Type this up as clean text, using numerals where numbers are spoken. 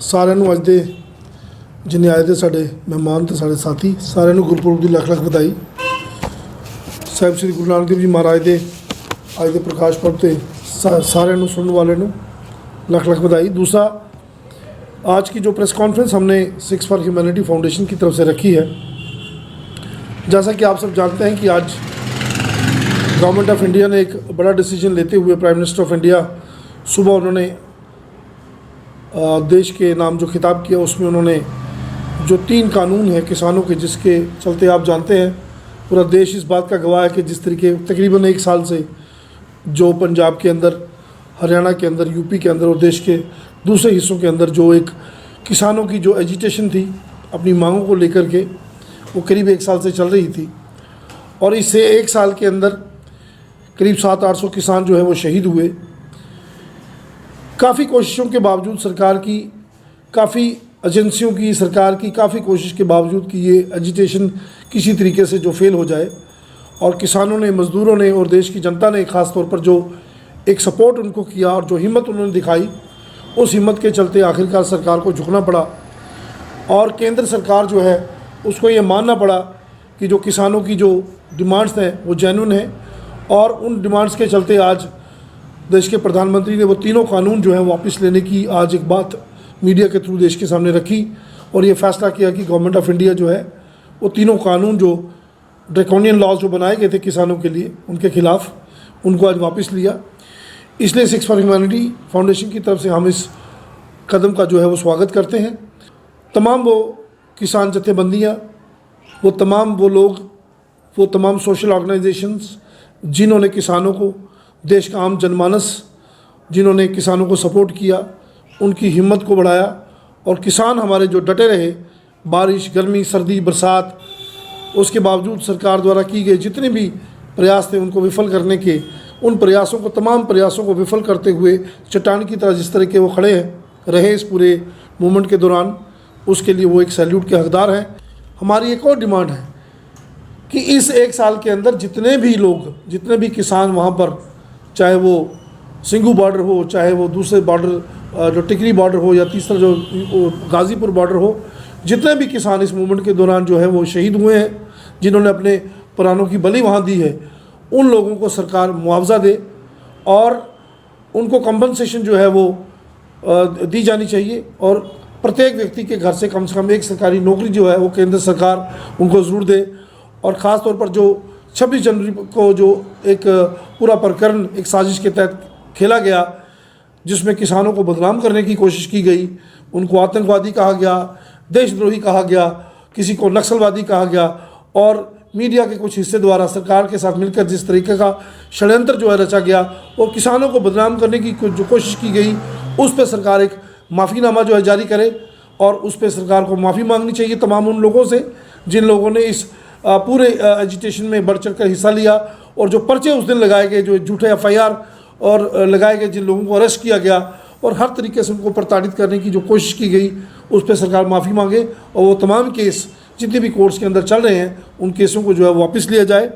ਸਾਰਿਆਂ ਨੂੰ ਅੱਜ ਦੇ ਜਿੰਨੇ ਆਏ ਦੇ ਸਾਡੇ ਮਹਿਮਾਨ ਤੇ ਸਾਡੇ ਸਾਥੀ ਸਾਰਿਆਂ ਨੂੰ ਗੁਰਪੁਰਬ ਦੀ ਲੱਖ ਲੱਖ ਵਧਾਈ। ਸਾਹਿਬ ਸ੍ਰੀ ਗੁਰੂ ਨਾਨਕ ਦੇव जी महाराज ਦੇ ਅੱਜ ਦੇ ਪ੍ਰਕਾਸ਼ ਪੁਰਬ ਤੇ सारे सुनने वाले लख लख बधाई। दूसरा, आज की जो प्रेस कॉन्फ्रेंस हमने सिक्स फॉर ह्यूमैनिटी फाउंडेशन की तरफ से रखी है, जैसा कि आप सब जानते हैं कि आज गवर्नमेंट ऑफ इंडिया ने एक बड़ा डिसीजन लेते हुए प्राइम मिनिस्टर ऑफ इंडिया सुबह उन्होंने देश के नाम जो खिताब किया उसमें उन्होंने जो 3 कानून हैं किसानों के, जिसके चलते आप जानते हैं पूरा देश इस बात का गवाह है कि जिस तरीके तकरीबन 1 साल से जो पंजाब के अंदर, हरियाणा के अंदर, यूपी के अंदर और देश के दूसरे हिस्सों के अंदर जो एक किसानों की जो एजिटेशन थी अपनी मांगों को लेकर के, वो करीब 1 साल से चल रही थी। और इससे 1 साल के अंदर करीब 700-800 किसान जो है वो शहीद हुए। काफ़ी कोशिशों के बावजूद, सरकार की काफ़ी एजेंसियों की, सरकार की काफ़ी कोशिश के बावजूद कि ये एजिटेशन किसी तरीके से जो फेल हो जाए, और किसानों ने, मज़दूरों ने और देश की जनता ने ख़ास तौर पर जो एक सपोर्ट उनको किया और जो हिम्मत उन्होंने दिखाई, उस हिम्मत के चलते आखिरकार सरकार को झुकना पड़ा और केंद्र सरकार जो है उसको ये मानना पड़ा कि जो किसानों की जो डिमांड्स हैं वो जेन्युइन हैं। और उन डिमांड्स के चलते आज देश के प्रधानमंत्री ने वो 3 कानून जो हैं वापस लेने की आज एक बात मीडिया के थ्रू देश के सामने रखी और ये फ़ैसला किया कि गवर्नमेंट ऑफ इंडिया जो है वो 3 कानून जो ड्रैकोनियन लॉज जो बनाए गए थे किसानों के लिए, उनके खिलाफ, उनको आज वापस लिया। इसलिए सिक्स फॉर ह्यूमैनिटी फाउंडेशन की तरफ से हम इस कदम का जो है वो स्वागत करते हैं। तमाम वो किसान जथेबंदियाँ, वो तमाम वो लोग, वो तमाम सोशल ऑर्गेनाइजेशंस जिन्होंने किसानों को, देश का आम जनमानस जिन्होंने किसानों को सपोर्ट किया, उनकी हिम्मत को बढ़ाया और किसान हमारे जो डटे रहे, बारिश, गर्मी, सर्दी, बरसात, उसके बावजूद सरकार द्वारा की गए जितने भी प्रयास थे उनको विफल करने के, उन प्रयासों को, तमाम प्रयासों को विफल करते हुए चट्टान की तरह जिस तरह के वो खड़े रहे इस पूरे मूवमेंट के दौरान, उसके लिए वो एक सैल्यूट के हकदार हैं। हमारी एक और डिमांड है कि इस 1 साल के अंदर जितने भी लोग, जितने भी किसान वहाँ पर, चाहे वो सिंघू बॉर्डर हो, चाहे वो दूसरे बॉर्डर जो टिकरी बॉर्डर हो या तीसरा जो गाज़ीपुर बॉर्डर हो, जितने भी किसान इस मूवमेंट के दौरान जो है वो शहीद हुए हैं, जिन्होंने अपने प्राणों की बलि वहाँ दी है, उन लोगों को सरकार मुआवजा दे और उनको कंपनसेशन जो है वो दी जानी चाहिए। और प्रत्येक व्यक्ति के घर से कम एक सरकारी नौकरी जो है वो केंद्र सरकार उनको ज़रूर दे। और ख़ास तौर पर जो 26 जनवरी को जो एक पूरा प्रकरण एक साजिश के तहत खेला गया, जिसमें किसानों को बदनाम करने की कोशिश की गई, उनको आतंकवादी कहा गया, देशद्रोही कहा गया, किसी को नक्सलवादी कहा गया, और मीडिया के कुछ हिस्से द्वारा सरकार के साथ मिलकर जिस तरीके का षड्यंत्र जो है रचा गया और किसानों को बदनाम करने की जो कोशिश की गई, उस पर सरकार एक माफ़ीनामा जो है जारी करे और उस पर सरकार को माफ़ी मांगनी चाहिए तमाम उन लोगों से जिन लोगों ने इस पूरे एजिटेशन में बढ़ चढ़ कर हिस्सा लिया। और जो पर्चे उस दिन लगाए गए, जो झूठे FIR और लगाए गए, जिन लोगों को अरेस्ट किया गया और हर तरीके से उनको प्रताड़ित करने की जो कोशिश की गई, उस पर सरकार माफ़ी मांगे और वो तमाम केस जितने भी कोर्ट्स के अंदर चल रहे हैं उन केसों को जो है वापस लिया जाए।